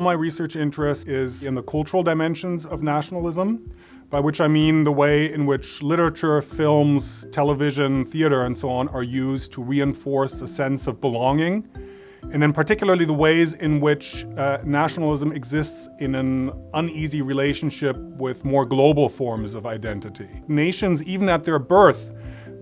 my research interest is in the cultural dimensions of nationalism, by which I mean the way in which literature, films, television, theater, and so on are used to reinforce a sense of belonging, and then particularly the ways in which nationalism exists in an uneasy relationship with more global forms of identity. Nations, even at their birth,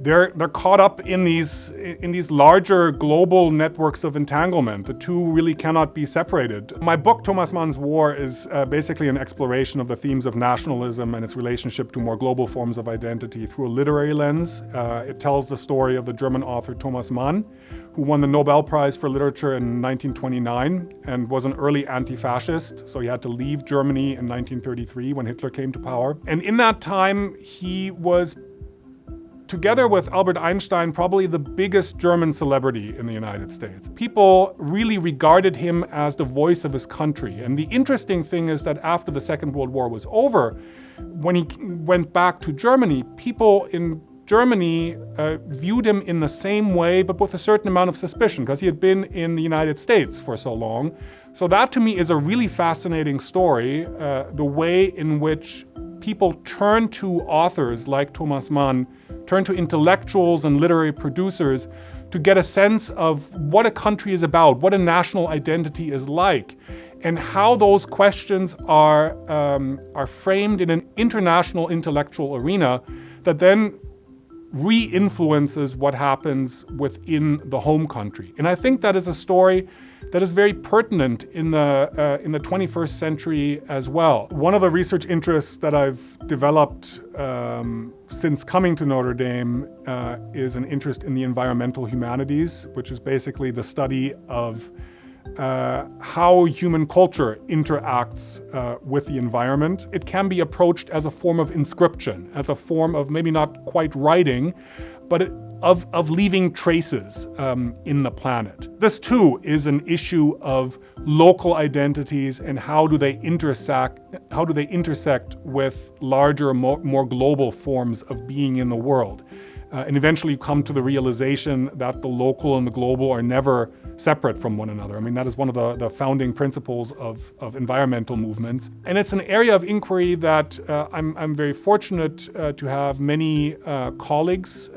they're caught up in these larger global networks of entanglement. The two really cannot be separated. My book, Thomas Mann's War, is basically an exploration of the themes of nationalism and its relationship to more global forms of identity through a literary lens. It tells the story of the German author Thomas Mann, who won the Nobel Prize for Literature in 1929 and was an early anti-fascist, so he had to leave Germany in 1933 when Hitler came to power. And in that time, he was, together with Albert Einstein, probably the biggest German celebrity in the United States. People really regarded him as the voice of his country. And the interesting thing is that after the Second World War was over, when he went back to Germany, people in Germany viewed him in the same way, but with a certain amount of suspicion, because he had been in the United States for so long. So that to me is a really fascinating story, the way in which people turn to authors like Thomas Mann, turn to intellectuals and literary producers to get a sense of what a country is about, what a national identity is like, and how those questions are framed in an international intellectual arena that then re-influences what happens within the home country. And I think that is a story that is very pertinent in the 21st century as well. One of the research interests that I've developed since coming to Notre Dame is an interest in the environmental humanities, which is basically the study of how human culture interacts with the environment. It can be approached as a form of inscription, as a form of maybe not quite writing, but of leaving traces in the planet. This too is an issue of local identities and how do they intersect with larger, more global forms of being in the world. And eventually you come to the realization that the local and the global are never separate from one another. I mean, that is one of the founding principles of environmental movements. And it's an area of inquiry that I'm very fortunate to have many colleagues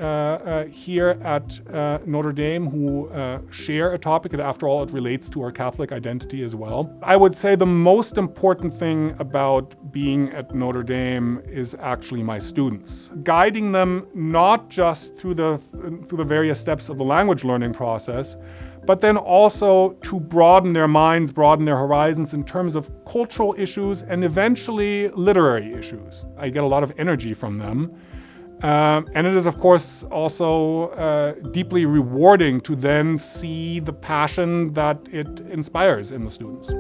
here at Notre Dame who share a topic, and after all, it relates to our Catholic identity as well. I would say the most important thing about being at Notre Dame is actually my students. Guiding them not just through the various steps of the language learning process, but then also to broaden their minds, broaden their horizons in terms of cultural issues and eventually literary issues. I get a lot of energy from them. And it is, of course, also deeply rewarding to then see the passion that it inspires in the students.